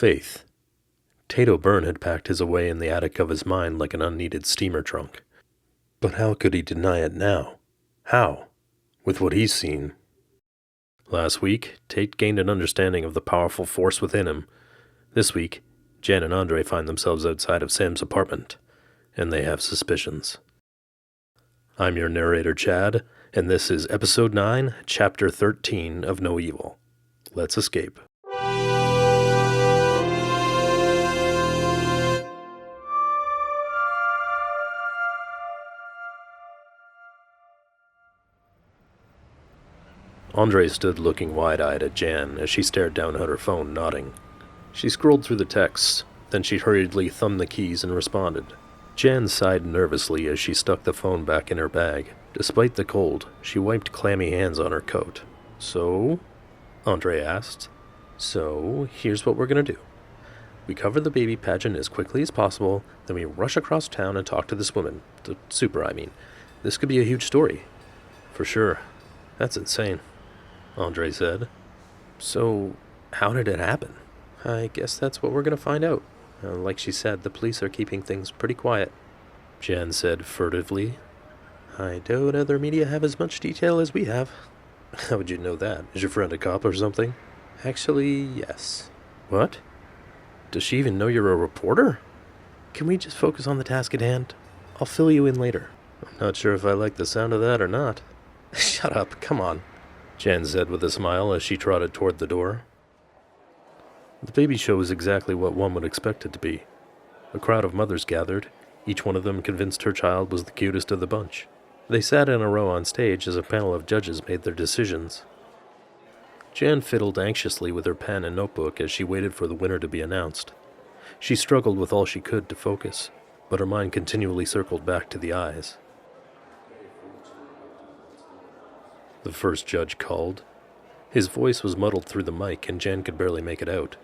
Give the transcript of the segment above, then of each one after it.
Faith. Tate O'Byrne had packed his away in the attic of his mind like an unneeded steamer trunk. But how could he deny it now? How? With what he's seen. Last week, Tate gained an understanding of the powerful force within him. This week, Jen and Andre find themselves outside of Sam's apartment, and they have suspicions. I'm your narrator, Chad, and this is Episode 9, Chapter 13 of No Evil. Let's escape. Andre stood looking wide-eyed at Jan as she stared down at her phone, nodding. She scrolled through the texts, then she hurriedly thumbed the keys and responded. Jan sighed nervously as she stuck the phone back in her bag. Despite the cold, she wiped clammy hands on her coat. So? Andre asked. So, here's what we're gonna do. We cover the baby pageant as quickly as possible, then we rush across town and talk to this woman. The super, I mean. This could be a huge story. For sure. That's insane, Andre said. So, how did it happen? I guess that's what we're going to find out. Like she said, the police are keeping things pretty quiet, Jan said furtively. I doubt other media have as much detail as we have. How would you know that? Is your friend a cop or something? Actually, yes. What? Does she even know you're a reporter? Can we just focus on the task at hand? I'll fill you in later. I'm not sure if I like the sound of that or not. Shut up, come on, Jan said with a smile as she trotted toward the door. The baby show was exactly what one would expect it to be. A crowd of mothers gathered, each one of them convinced her child was the cutest of the bunch. They sat in a row on stage as a panel of judges made their decisions. Jan fiddled anxiously with her pen and notebook as she waited for the winner to be announced. She struggled with all she could to focus, but her mind continually circled back to the eyes. The first judge called. His voice was muddled through the mic and Jan could barely make it out.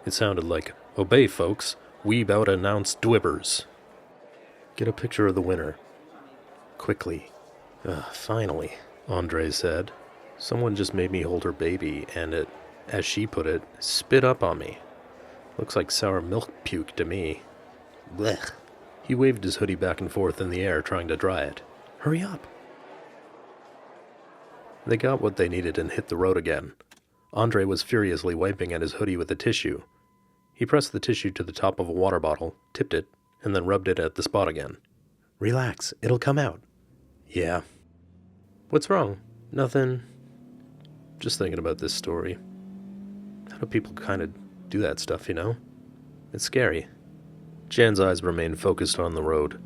It sounded like, "Obey, folks, we bout to announce Dwibbers. Get a picture of the winner. Quickly." Finally, Andre said. Someone just made me hold her baby and it, as she put it, spit up on me. Looks like sour milk puke to me. Blech. He waved his hoodie back and forth in the air trying to dry it. Hurry up. They got what they needed and hit the road again. Andre was furiously wiping at his hoodie with a tissue. He pressed the tissue to the top of a water bottle, tipped it, and then rubbed it at the spot again. Relax, it'll come out. Yeah. What's wrong? Nothing. Just thinking about this story. How do people kind of do that stuff, you know? It's scary. Jan's eyes remained focused on the road.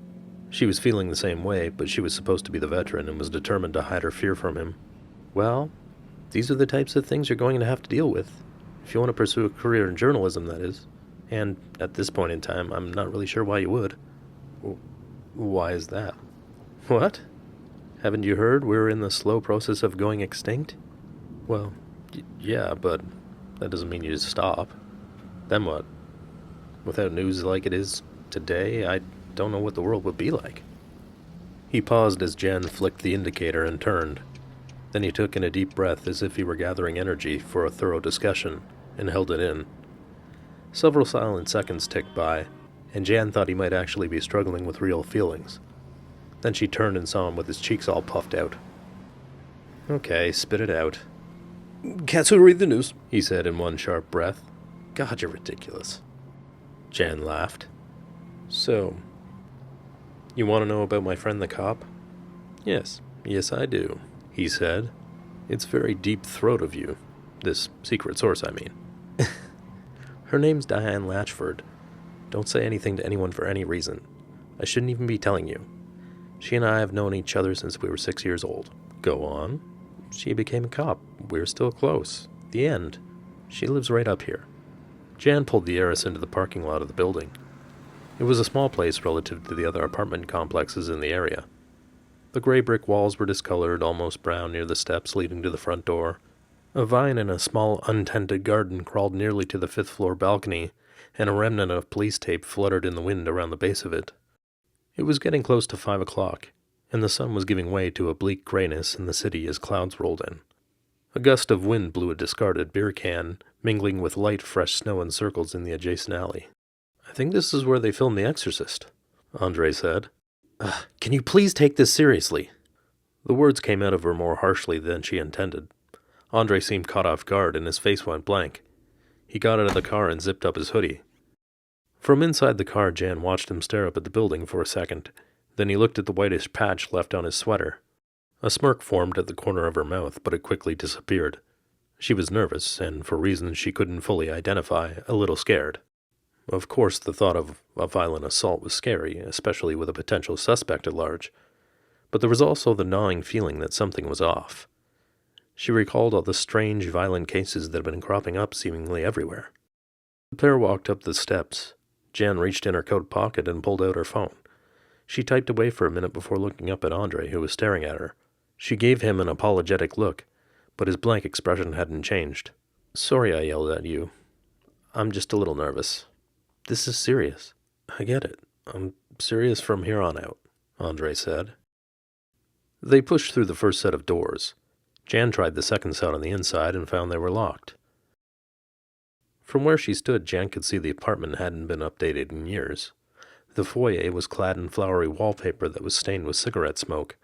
She was feeling the same way, but she was supposed to be the veteran and was determined to hide her fear from him. Well, these are the types of things you're going to have to deal with. If you want to pursue a career in journalism, that is. And at this point in time, I'm not really sure why you would. Why is that? What? Haven't you heard we're in the slow process of going extinct? Well, yeah, but that doesn't mean you just stop. Then what? Without news like it is today, I don't know what the world would be like. He paused as Jan flicked the indicator and turned. Then he took in a deep breath as if he were gathering energy for a thorough discussion, and held it in. Several silent seconds ticked by, and Jan thought he might actually be struggling with real feelings. Then she turned and saw him with his cheeks all puffed out. Okay, spit it out. Can't so read the news, he said in one sharp breath. God, you're ridiculous. Jan laughed. So, you want to know about my friend the cop? Yes, I do, he said. It's very deep throat of you. This secret source, I mean. Her name's Diane Latchford. Don't say anything to anyone for any reason. I shouldn't even be telling you. She and I have known each other since we were 6 years old. Go on. She became a cop. We're still close. The end. She lives right up here. Jan pulled the heiress into the parking lot of the building. It was a small place relative to the other apartment complexes in the area. The gray brick walls were discolored, almost brown near the steps leading to the front door. A vine in a small, untended garden crawled nearly to the fifth-floor balcony, and a remnant of police tape fluttered in the wind around the base of it. It was getting close to 5 o'clock, and the sun was giving way to a bleak grayness in the city as clouds rolled in. A gust of wind blew a discarded beer can, mingling with light, fresh snow in circles in the adjacent alley. "I think this is where they filmed The Exorcist," Andre said. "Can you please take this seriously?" The words came out of her more harshly than she intended. Andre seemed caught off guard, and his face went blank. He got out of the car and zipped up his hoodie. From inside the car, Jan watched him stare up at the building for a second. Then he looked at the whitish patch left on his sweater. A smirk formed at the corner of her mouth, but it quickly disappeared. She was nervous, and for reasons she couldn't fully identify, a little scared. Of course, the thought of a violent assault was scary, especially with a potential suspect at large. But there was also the gnawing feeling that something was off. She recalled all the strange, violent cases that had been cropping up seemingly everywhere. The pair walked up the steps. Jan reached in her coat pocket and pulled out her phone. She typed away for a minute before looking up at Andre, who was staring at her. She gave him an apologetic look, but his blank expression hadn't changed. "Sorry I yelled at you. I'm just a little nervous. This is serious." "I get it. I'm serious from here on out," Andre said. They pushed through the first set of doors. Jan tried the second set on the inside and found they were locked. From where she stood, Jan could see the apartment hadn't been updated in years. The foyer was clad in flowery wallpaper that was stained with cigarette smoke.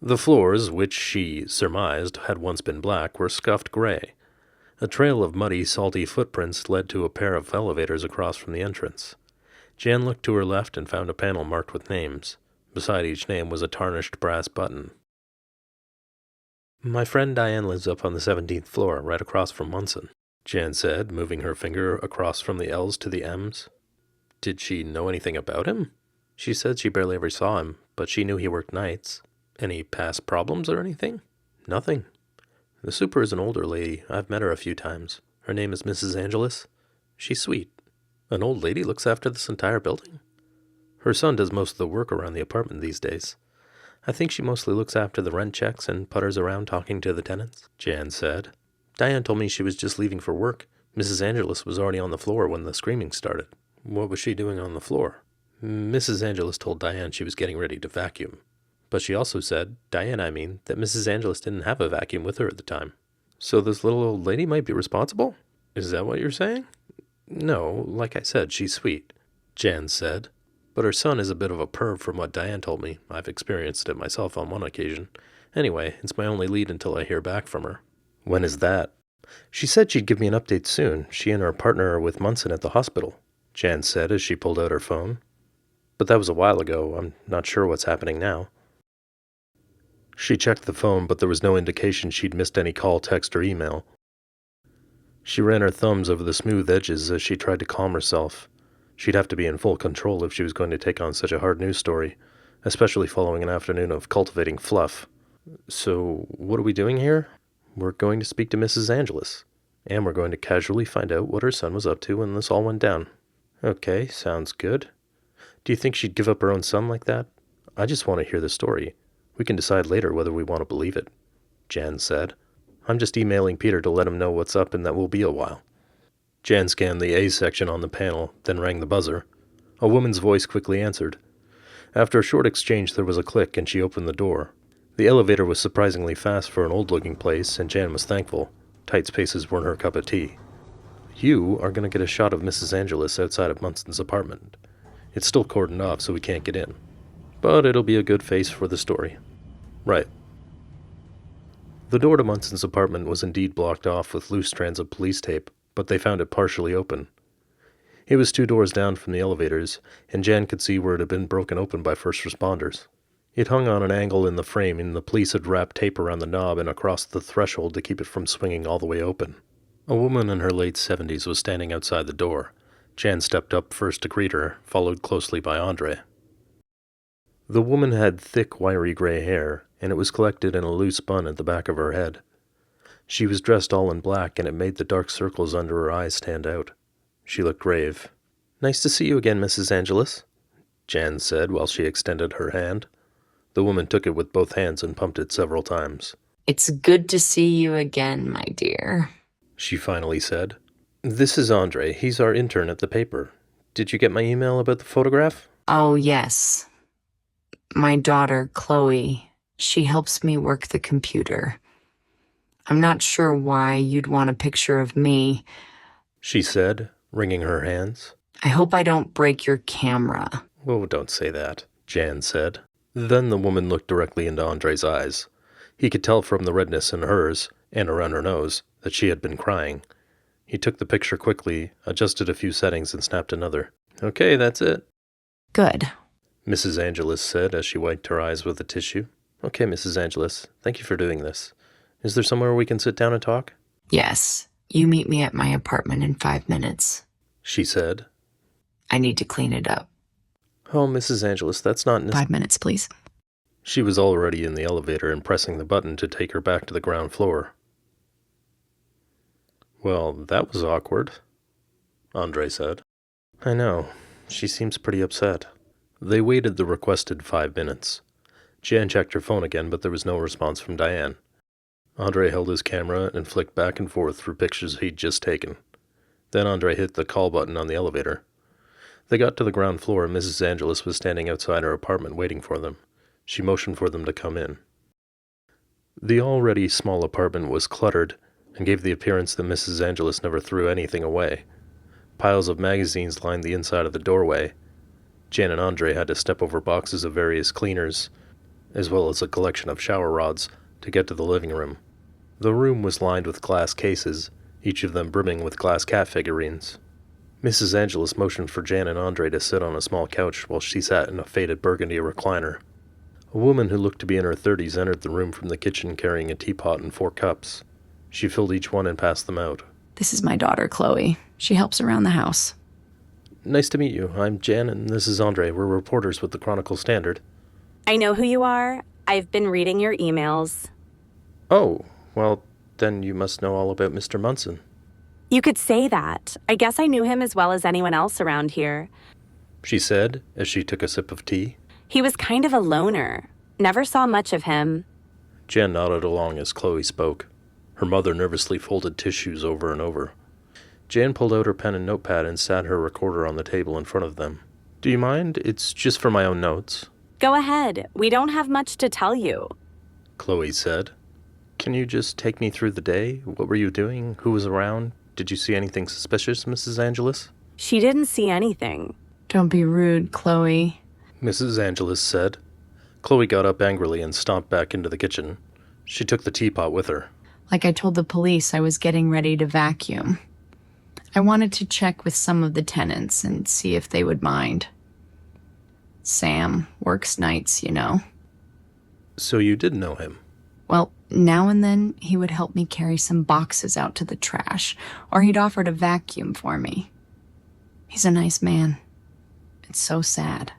The floors, which she surmised had once been black, were scuffed gray. A trail of muddy, salty footprints led to a pair of elevators across from the entrance. Jan looked to her left and found a panel marked with names. Beside each name was a tarnished brass button. "My friend Diane lives up on the 17th floor, right across from Munson," Jan said, moving her finger across from the L's to the M's. "Did she know anything about him?" "She said she barely ever saw him, but she knew he worked nights." "Any past problems or anything?" "Nothing. The super is an older lady. I've met her a few times. Her name is Mrs. Angelus. She's sweet." "An old lady looks after this entire building?" "Her son does most of the work around the apartment these days. I think she mostly looks after the rent checks and putters around talking to the tenants," Jan said. "Diane told me she was just leaving for work. Mrs. Angelus was already on the floor when the screaming started." "What was she doing on the floor?" "Mrs. Angelus told Diane she was getting ready to vacuum. But she also said, Diane I mean, that Mrs. Angelus didn't have a vacuum with her at the time." "So this little old lady might be responsible? Is that what you're saying?" "No, like I said, she's sweet," Jan said. "But her son is a bit of a perv from what Diane told me. I've experienced it myself on one occasion. Anyway, it's my only lead until I hear back from her." "When is that?" "She said she'd give me an update soon. She and her partner are with Munson at the hospital," Jan said as she pulled out her phone. "But that was a while ago. I'm not sure what's happening now." She checked the phone, but there was no indication she'd missed any call, text, or email. She ran her thumbs over the smooth edges as she tried to calm herself. She'd have to be in full control if she was going to take on such a hard news story, especially following an afternoon of cultivating fluff. "So, what are we doing here?" "We're going to speak to Mrs. Angelus, and we're going to casually find out what her son was up to when this all went down." "Okay, sounds good. Do you think she'd give up her own son like that? I just want to hear the story. We can decide later whether we want to believe it," Jan said. "I'm just emailing Peter to let him know what's up and that we'll be a while." Jan scanned the A section on the panel, then rang the buzzer. A woman's voice quickly answered. After a short exchange, there was a click, and she opened the door. The elevator was surprisingly fast for an old-looking place, and Jan was thankful. Tight spaces weren't her cup of tea. "You are going to get a shot of Mrs. Angelus outside of Munson's apartment. It's still cordoned off, so we can't get in. But it'll be a good face for the story." "Right." The door to Munson's apartment was indeed blocked off with loose strands of police tape, but they found it partially open. It was 2 doors down from the elevators, and Jan could see where it had been broken open by first responders. It hung on an angle in the frame, and the police had wrapped tape around the knob and across the threshold to keep it from swinging all the way open. A woman in her late 70s was standing outside the door. Jan stepped up first to greet her, followed closely by Andre. The woman had thick, wiry gray hair, and it was collected in a loose bun at the back of her head. She was dressed all in black, and it made the dark circles under her eyes stand out. She looked grave. "Nice to see you again, Mrs. Angelus," Jan said while she extended her hand. The woman took it with both hands and pumped it several times. "It's good to see you again, my dear," she finally said. "This is Andre. He's our intern at the paper. Did you get my email about the photograph?" "Oh, yes. My daughter, Chloe, she helps me work the computer. I'm not sure why you'd want a picture of me. she said, wringing her hands. I hope I don't break your camera. Oh, don't say that, Jan said. Then the woman looked directly into Andre's eyes. He could tell from the redness in hers, and around her nose, that she had been crying. He took the picture quickly, adjusted a few settings, and snapped another. Okay, that's it, Good. Mrs. Angelus said as she wiped her eyes with a tissue. Okay, Mrs. Angelus, thank you for doing this. Is there somewhere we can sit down and talk? Yes, you meet me at my apartment in 5 minutes. She said. I need to clean it up. Oh, Mrs. Angelus, that's not 5 minutes, please. She was already in the elevator and pressing the button to take her back to the ground floor. Well, that was awkward, Andre said. I know. She seems pretty upset. They waited the requested 5 minutes. Jan checked her phone again, but there was no response from Diane. Andre held his camera and flicked back and forth through pictures he'd just taken. Then Andre hit the call button on the elevator. They got to the ground floor and Mrs. Angelus was standing outside her apartment waiting for them. She motioned for them to come in. The already small apartment was cluttered and gave the appearance that Mrs. Angelus never threw anything away. Piles of magazines lined the inside of the doorway. Jan and Andre had to step over boxes of various cleaners, as well as a collection of shower rods, to get to the living room. The room was lined with glass cases, each of them brimming with glass cat figurines. Mrs. Angelus motioned for Jan and Andre to sit on a small couch while she sat in a faded burgundy recliner. A woman who looked to be in her 30s entered the room from the kitchen carrying a teapot and 4 cups. She filled each one and passed them out. This is my daughter, Chloe. She helps around the house. Nice to meet you. I'm Jan and this is Andre. We're reporters with the Chronicle Standard. I know who you are. I've been reading your emails. Oh, well, then you must know all about Mr. Munson. You could say that. I guess I knew him as well as anyone else around here. She said as she took a sip of tea. He was kind of a loner. Never saw much of him. Jan nodded along as Chloe spoke. Her mother nervously folded tissues over and over. Jan pulled out her pen and notepad and sat her recorder on the table in front of them. Do you mind? It's just for my own notes. Go ahead. We don't have much to tell you. Chloe said. Can you just take me through the day? What were you doing? Who was around? Did you see anything suspicious, Mrs. Angelus? She didn't see anything. Don't be rude, Chloe. Mrs. Angelus said. Chloe got up angrily and stomped back into the kitchen. She took the teapot with her. Like I told the police, I was getting ready to vacuum. I wanted to check with some of the tenants and see if they would mind. Sam works nights, you know. So you did know him? Well, now and then he would help me carry some boxes out to the trash, or he'd offer to vacuum for me. He's a nice man. It's so sad.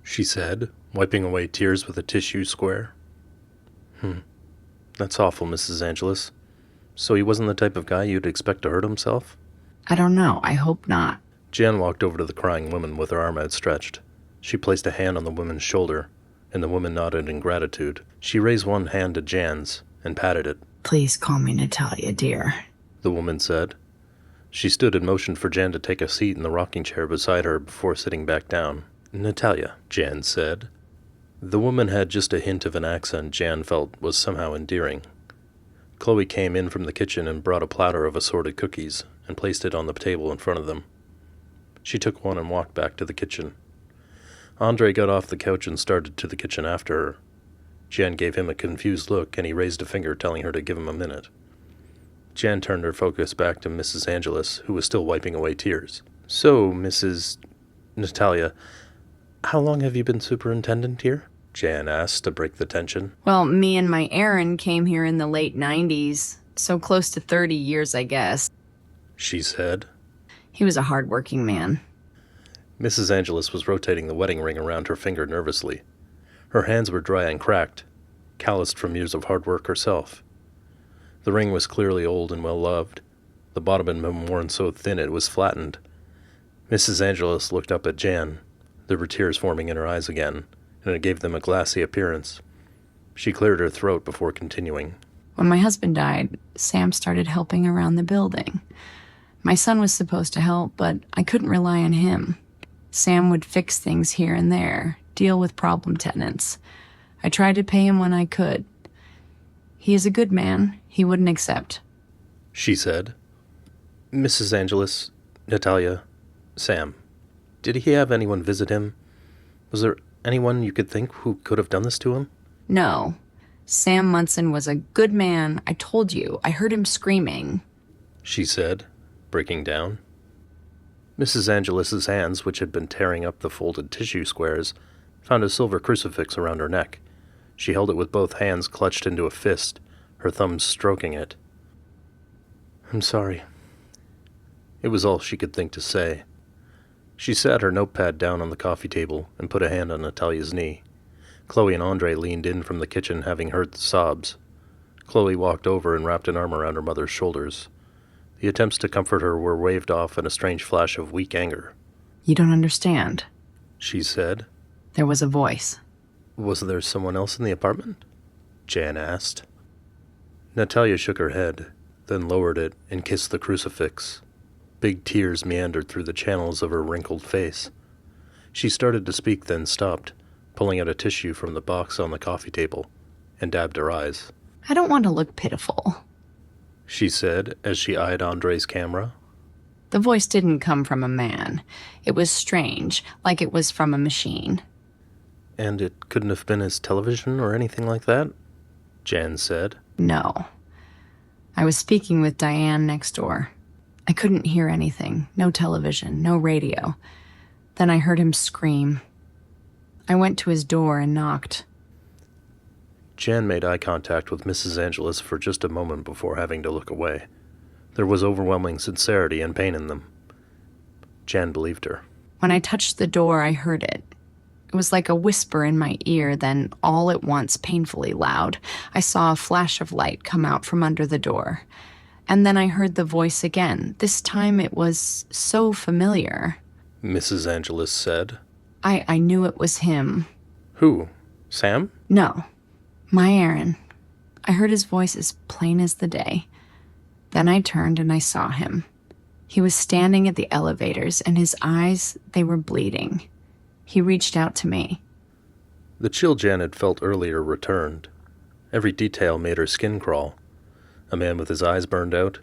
She said, wiping away tears with a tissue square. That's awful, Mrs. Angelus. So he wasn't the type of guy you'd expect to hurt himself? I don't know. I hope not. Jan walked over to the crying woman with her arm outstretched. She placed a hand on the woman's shoulder, and the woman nodded in gratitude. She raised one hand to Jan's and patted it. Please call me Natalia, dear. The woman said. She stood and motioned for Jan to take a seat in the rocking chair beside her before sitting back down. Natalia, Jan said. The woman had just a hint of an accent Jan felt was somehow endearing. Chloe came in from the kitchen and brought a platter of assorted cookies and placed it on the table in front of them. She took one and walked back to the kitchen. Andre got off the couch and started to the kitchen after her. Jan gave him a confused look and he raised a finger telling her to give him a minute. Jan turned her focus back to Mrs. Angelus, who was still wiping away tears. So, Mrs. Natalia, how long have you been superintendent here? Jan asked to break the tension. Well, me and my Aaron came here in the late 90s, so close to 30 years, I guess. She said. He was a hard-working man. Mrs. Angelus was rotating the wedding ring around her finger nervously. Her hands were dry and cracked, calloused from years of hard work herself. The ring was clearly old and well-loved. The bottom had been worn so thin it was flattened. Mrs. Angelus looked up at Jan. There were tears forming in her eyes again, and it gave them a glassy appearance. She cleared her throat before continuing. When my husband died, Sam started helping around the building. My son was supposed to help, but I couldn't rely on him. Sam would fix things here and there, deal with problem tenants. I tried to pay him when I could. He is a good man. He wouldn't accept. She said. Mrs. Angelus, Natalia, Sam, did he have anyone visit him? Was there anyone you could think who could have done this to him? No. Sam Munson was a good man. I told you. I heard him screaming. She said, breaking down. Mrs. Angelus's hands, which had been tearing up the folded tissue squares, found a silver crucifix around her neck. She held it with both hands clutched into a fist, her thumbs stroking it. I'm sorry. It was all she could think to say. She sat her notepad down on the coffee table and put a hand on Natalia's knee. Chloe and Andre leaned in from the kitchen, having heard the sobs. Chloe walked over and wrapped an arm around her mother's shoulders. The attempts to comfort her were waved off in a strange flash of weak anger. You don't understand, She said. There was a voice. Was there someone else in the apartment? Jan asked. Natalia shook her head, then lowered it and kissed the crucifix. Big tears meandered through the channels of her wrinkled face. She started to speak, then stopped, pulling out a tissue from the box on the coffee table, and dabbed her eyes. I don't want to look pitiful, She said as she eyed Andre's camera. The voice didn't come from a man. It was strange, like it was from a machine. And it couldn't have been his television or anything like that? Jan said. No. I was speaking with Diane next door. I couldn't hear anything. No television, no radio. Then I heard him scream. I went to his door and knocked. Jan made eye contact with Mrs. Angelus for just a moment before having to look away. There was overwhelming sincerity and pain in them. Jan believed her. When I touched the door, I heard it. It was like a whisper in my ear, then all at once painfully loud. I saw a flash of light come out from under the door. And then I heard the voice again. This time it was so familiar. Mrs. Angelus said. I knew it was him. Who? Sam? No. My Aaron. I heard his voice as plain as the day. Then I turned and I saw him. He was standing at the elevators, and his eyes, they were bleeding. He reached out to me. The chill Jan had felt earlier returned. Every detail made her skin crawl. A man with his eyes burned out,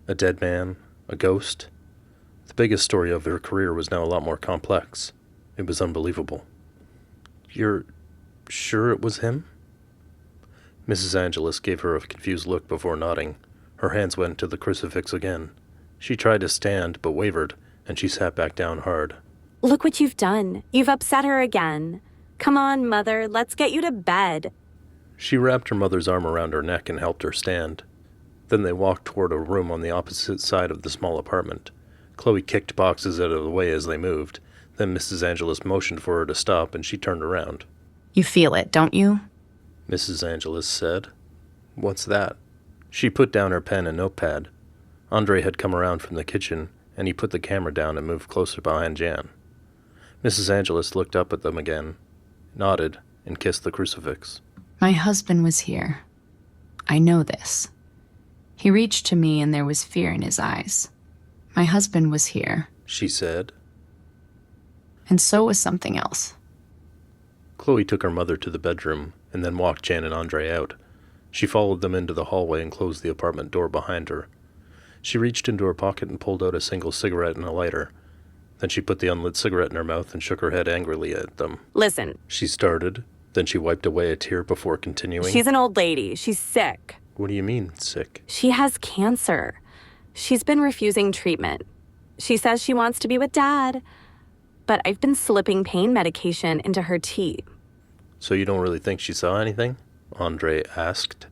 a dead man, a ghost. The biggest story of her career was now a lot more complex. It was unbelievable. You're sure it was him? Mrs. Angelus gave her a confused look before nodding. Her hands went to the crucifix again. She tried to stand, but wavered, and she sat back down hard. Look what you've done. You've upset her again. Come on, Mother, let's get you to bed. She wrapped her mother's arm around her neck and helped her stand. Then they walked toward a room on the opposite side of the small apartment. Chloe kicked boxes out of the way as they moved. Then Mrs. Angelus motioned for her to stop, and she turned around. You feel it, don't you? Mrs. Angelus said. What's that? She put down her pen and notepad. Andre had come around from the kitchen, and he put the camera down and moved closer behind Jan. Mrs. Angelus looked up at them again, nodded, and kissed the crucifix. My husband was here. I know this. He reached to me and there was fear in his eyes. My husband was here. She said. And so was something else. Chloe took her mother to the bedroom and then walked Jan and Andre out. She followed them into the hallway and closed the apartment door behind her. She reached into her pocket and pulled out a single cigarette and a lighter. Then she put the unlit cigarette in her mouth and shook her head angrily at them. Listen. She started, then she wiped away a tear before continuing. She's an old lady. She's sick. What do you mean, sick? She has cancer. She's been refusing treatment. She says she wants to be with Dad. But I've been slipping pain medication into her tea. So you don't really think she saw anything? Andre asked.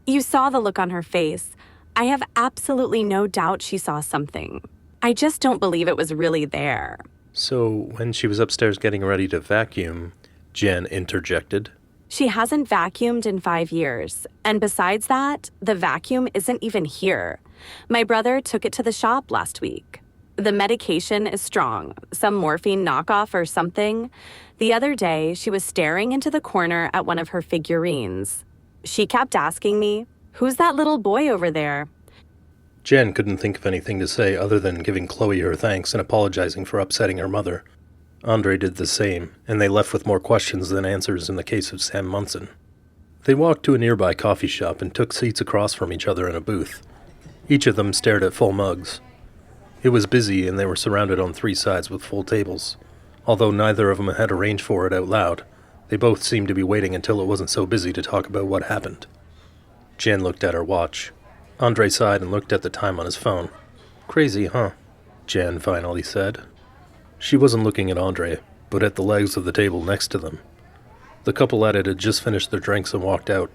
You saw the look on her face. I have absolutely no doubt she saw something. I just don't believe it was really there. So when she was upstairs getting ready to vacuum, Jan interjected. She hasn't vacuumed in 5 years. And besides that, the vacuum isn't even here. My brother took it to the shop last week. The medication is strong, some morphine knockoff or something. The other day, she was staring into the corner at one of her figurines. She kept asking me, "Who's that little boy over there?" Jan couldn't think of anything to say other than giving Chloe her thanks and apologizing for upsetting her mother. Andre did the same, and they left with more questions than answers in the case of Sam Munson. They walked to a nearby coffee shop and took seats across from each other in a booth. Each of them stared at full mugs. It was busy and they were surrounded on 3 sides with full tables. Although neither of them had arranged for it out loud, they both seemed to be waiting until it wasn't so busy to talk about what happened. Jan looked at her watch. Andre sighed and looked at the time on his phone. Crazy, huh? Jan finally said. She wasn't looking at Andre, but at the legs of the table next to them. The couple at it had just finished their drinks and walked out.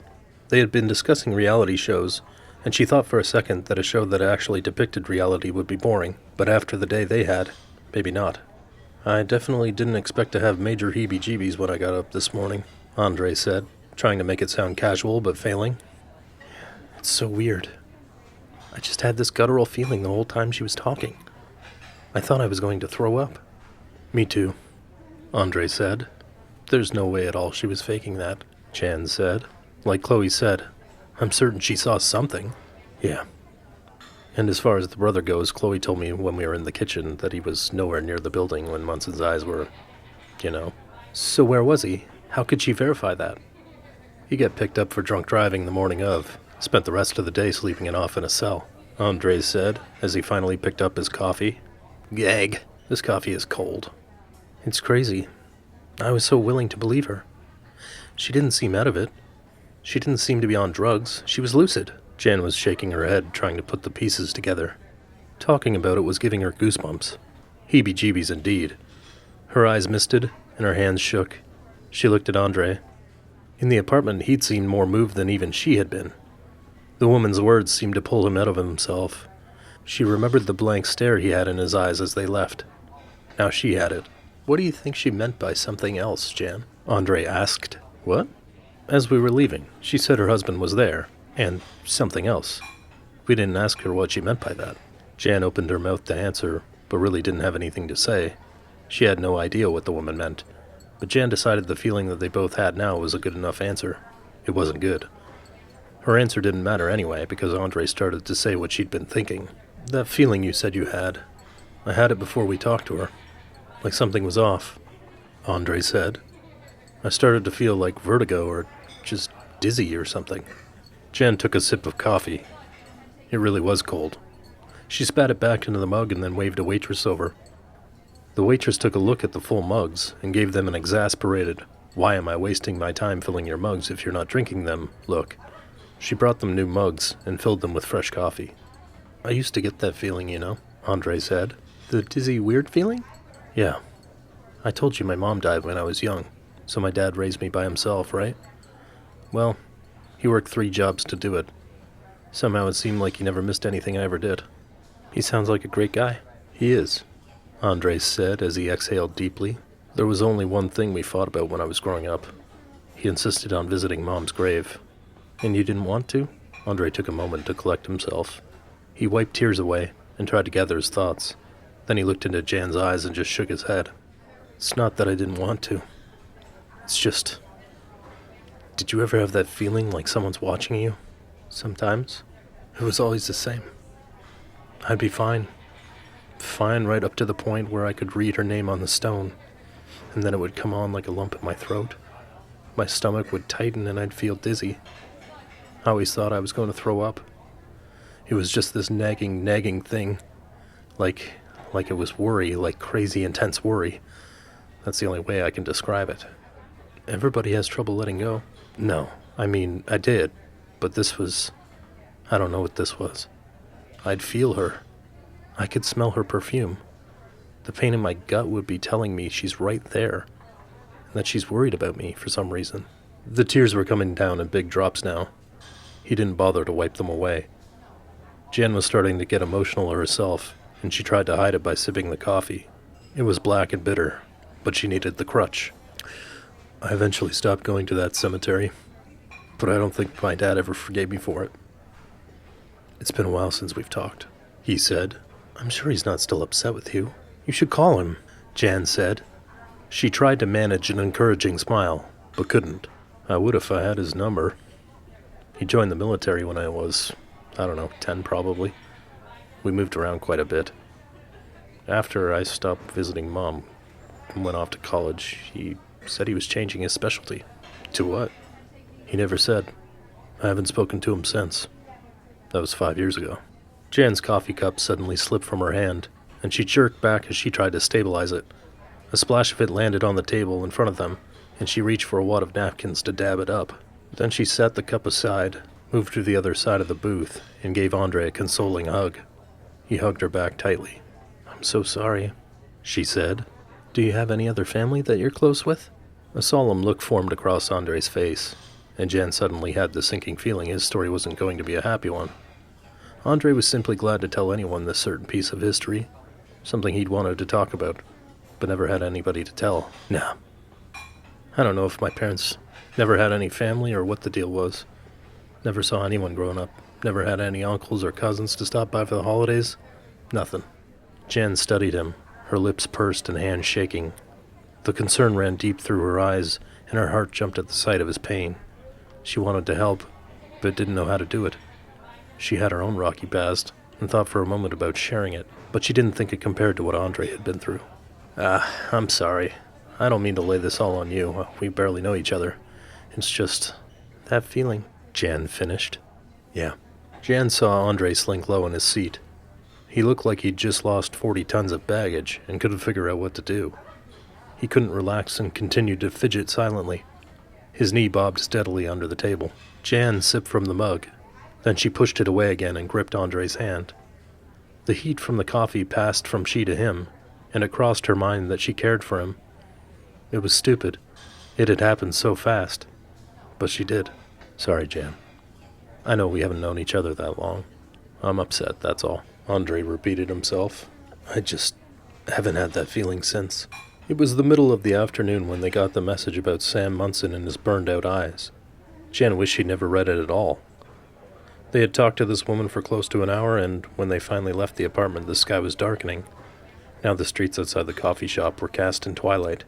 They had been discussing reality shows, and she thought for a second that a show that actually depicted reality would be boring, but after the day they had, maybe not. I definitely didn't expect to have major heebie-jeebies when I got up this morning, Andre said, trying to make it sound casual but failing. It's so weird. I just had this guttural feeling the whole time she was talking. I thought I was going to throw up. Me too, Andre said. There's no way at all she was faking that, Jan said. Like Chloe said, I'm certain she saw something. Yeah. And as far as the brother goes, Chloe told me when we were in the kitchen that he was nowhere near the building when Munson's eyes were, So where was he? How could she verify that? He got picked up for drunk driving the morning of. Spent the rest of the day sleeping it off in a cell, Andre said, as he finally picked up his coffee. Gag. This coffee is cold. It's crazy. I was so willing to believe her. She didn't seem out of it. She didn't seem to be on drugs. She was lucid. Jan was shaking her head, trying to put the pieces together. Talking about it was giving her goosebumps. Heebie-jeebies indeed. Her eyes misted, and her hands shook. She looked at Andre. In the apartment, he'd seen more moved than even she had been. The woman's words seemed to pull him out of himself. She remembered the blank stare he had in his eyes as they left. Now she had it. What do you think she meant by something else, Jan? Andre asked. What? As we were leaving, she said her husband was there. And something else. We didn't ask her what she meant by that. Jan opened her mouth to answer, but really didn't have anything to say. She had no idea what the woman meant, but Jan decided the feeling that they both had now was a good enough answer. It wasn't good. Her answer didn't matter anyway, because Andre started to say what she'd been thinking. That feeling you said you had. I had it before we talked to her. Like something was off, Andre said. I started to feel like vertigo or just dizzy or something. Jan took a sip of coffee. It really was cold. She spat it back into the mug and then waved a waitress over. The waitress took a look at the full mugs and gave them an exasperated, "Why am I wasting my time filling your mugs if you're not drinking them?" look. She brought them new mugs and filled them with fresh coffee. I used to get that feeling, Andre said. The dizzy, weird feeling? Yeah. I told you my mom died when I was young, so my dad raised me by himself, right? Well, he worked 3 jobs to do it. Somehow it seemed like he never missed anything I ever did. He sounds like a great guy. He is, Andre said as he exhaled deeply. There was only one thing we fought about when I was growing up. He insisted on visiting Mom's grave. And you didn't want to? Andre took a moment to collect himself. He wiped tears away and tried to gather his thoughts. Then he looked into Jan's eyes and just shook his head. It's not that I didn't want to. It's just... Did you ever have that feeling like someone's watching you? Sometimes. It was always the same. I'd be fine. Fine right up to the point where I could read her name on the stone, and then it would come on like a lump in my throat. My stomach would tighten and I'd feel dizzy. I always thought I was going to throw up. It was just this nagging thing. Like it was worry, like crazy intense worry. That's the only way I can describe it. Everybody has trouble letting go. No, I mean, I did, but this was... I don't know what this was. I'd feel her. I could smell her perfume. The pain in my gut would be telling me she's right there, and that she's worried about me for some reason. The tears were coming down in big drops now. He didn't bother to wipe them away. Jan was starting to get emotional herself, and she tried to hide it by sipping the coffee. It was black and bitter, but she needed the crutch. I eventually stopped going to that cemetery, but I don't think my dad ever forgave me for it. It's been a while since we've talked, he said. I'm sure he's not still upset with you. You should call him, Jan said. She tried to manage an encouraging smile, but couldn't. I would if I had his number. He joined the military when I was, 10 probably. We moved around quite a bit. After I stopped visiting Mom and went off to college, he said he was changing his specialty. To what? He never said. I haven't spoken to him since. That was 5 years ago. Jan's coffee cup suddenly slipped from her hand, and she jerked back as she tried to stabilize it. A splash of it landed on the table in front of them, and she reached for a wad of napkins to dab it up. Then she set the cup aside, moved to the other side of the booth, and gave Andre a consoling hug. He hugged her back tightly. I'm so sorry, she said. Do you have any other family that you're close with? A solemn look formed across Andre's face, and Jan suddenly had the sinking feeling his story wasn't going to be a happy one. Andre was simply glad to tell anyone this certain piece of history, something he'd wanted to talk about, but never had anybody to tell. Nah. I don't know if my parents never had any family or what the deal was. Never saw anyone growing up. Never had any uncles or cousins to stop by for the holidays. Nothing. Jan studied him, her lips pursed and hands shaking. The concern ran deep through her eyes, and her heart jumped at the sight of his pain. She wanted to help, but didn't know how to do it. She had her own rocky past, and thought for a moment about sharing it, but she didn't think it compared to what Andre had been through. I'm sorry. I don't mean to lay this all on you. We barely know each other. It's just that feeling, Jan finished. Yeah. Jan saw Andre slink low in his seat. He looked like he'd just lost 40 tons of baggage and couldn't figure out what to do. He couldn't relax and continued to fidget silently. His knee bobbed steadily under the table. Jan sipped from the mug. Then she pushed it away again and gripped Andre's hand. The heat from the coffee passed from she to him, and it crossed her mind that she cared for him. It was stupid. It had happened so fast. But she did. Sorry, Jan. I know we haven't known each other that long. I'm upset, that's all. Andre repeated himself. I just haven't had that feeling since. It was the middle of the afternoon when they got the message about Sam Munson and his burned-out eyes. Jan wished she'd never read it at all. They had talked to this woman for close to an hour, and when they finally left the apartment, the sky was darkening. Now the streets outside the coffee shop were cast in twilight.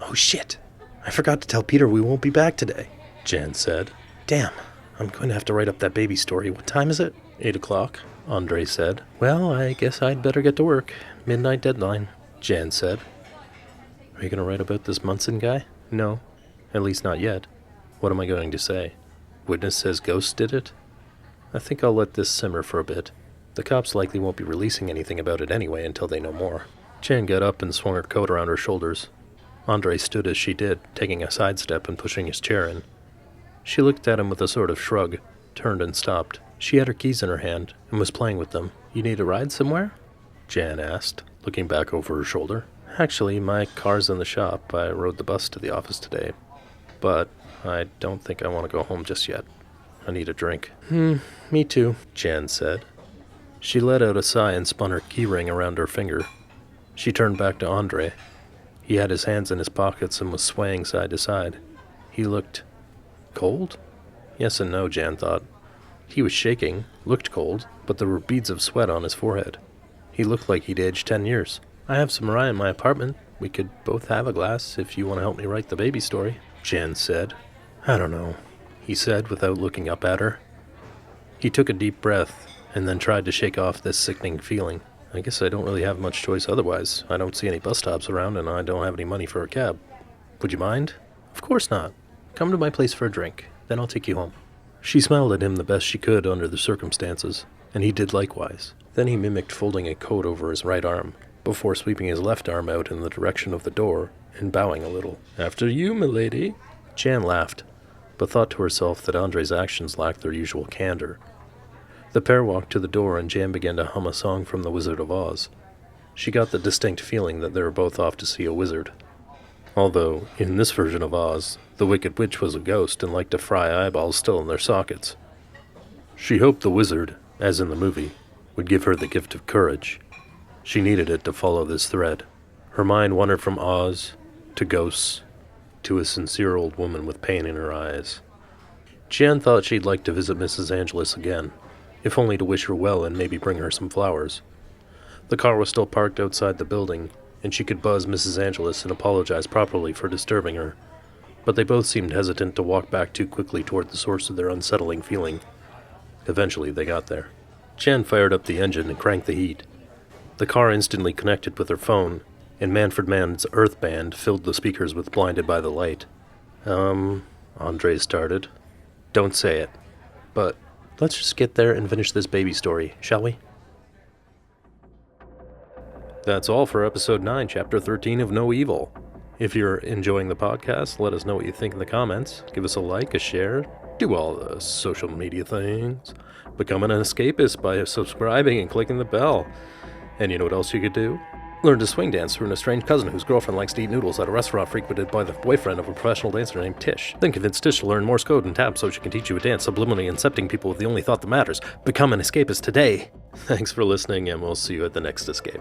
Oh shit! I forgot to tell Peter we won't be back today, Jan said. Damn, I'm going to have to write up that baby story. What time is it? 8 o'clock, Andre said. Well, I guess I'd better get to work. Midnight deadline, Jan said. Are you going to write about this Munson guy? No, at least not yet. What am I going to say? Witness says ghosts did it? I think I'll let this simmer for a bit. The cops likely won't be releasing anything about it anyway until they know more. Jan got up and swung her coat around her shoulders. Andre stood as she did, taking a sidestep and pushing his chair in. She looked at him with a sort of shrug, turned and stopped. She had her keys in her hand and was playing with them. You need a ride somewhere? Jan asked, looking back over her shoulder. Actually, my car's in the shop. I rode the bus to the office today. But I don't think I want to go home just yet. I need a drink. Me too, Jan said. She let out a sigh and spun her keyring around her finger. She turned back to Andre. He had his hands in his pockets and was swaying side to side. He looked cold? Yes and no, Jan thought. He was shaking, looked cold, but there were beads of sweat on his forehead. He looked like he'd aged 10 years. I have some rye in my apartment. We could both have a glass if you want to help me write the baby story, Jan said. I don't know, he said without looking up at her. He took a deep breath and then tried to shake off this sickening feeling. I guess I don't really have much choice otherwise. I don't see any bus stops around and I don't have any money for a cab. Would you mind? Of course not. Come to my place for a drink, then I'll take you home. She smiled at him the best she could under the circumstances, and he did likewise. Then he mimicked folding a coat over his right arm, before sweeping his left arm out in the direction of the door and bowing a little. After you, milady. Jan laughed, but thought to herself that Andre's actions lacked their usual candor. The pair walked to the door and Jan began to hum a song from The Wizard of Oz. She got the distinct feeling that they were both off to see a wizard. Although, in this version of Oz, the Wicked Witch was a ghost and liked to fry eyeballs still in their sockets. She hoped the wizard, as in the movie, would give her the gift of courage. She needed it to follow this thread. Her mind wandered from Oz, to ghosts, to a sincere old woman with pain in her eyes. Jan thought she'd like to visit Mrs. Angelus again, if only to wish her well and maybe bring her some flowers. The car was still parked outside the building, and she could buzz Mrs. Angelus and apologize properly for disturbing her, but they both seemed hesitant to walk back too quickly toward the source of their unsettling feeling. Eventually they got there. Jan fired up the engine and cranked the heat. The car instantly connected with her phone, and Manfred Mann's Earth Band filled the speakers with Blinded by the Light. Andre started. Don't say it. But let's just get there and finish this baby story, shall we? That's all for episode 9, chapter 13 of No Evil. If you're enjoying the podcast, let us know what you think in the comments. Give us a like, a share, do all the social media things. Become an escapist by subscribing and clicking the bell. And you know what else you could do? Learn to swing dance through an estranged cousin whose girlfriend likes to eat noodles at a restaurant frequented by the boyfriend of a professional dancer named Tish. Then convince Tish to learn Morse code and tabs so she can teach you a dance, subliminally incepting people with the only thought that matters. Become an escapist today. Thanks for listening, and we'll see you at the next escape.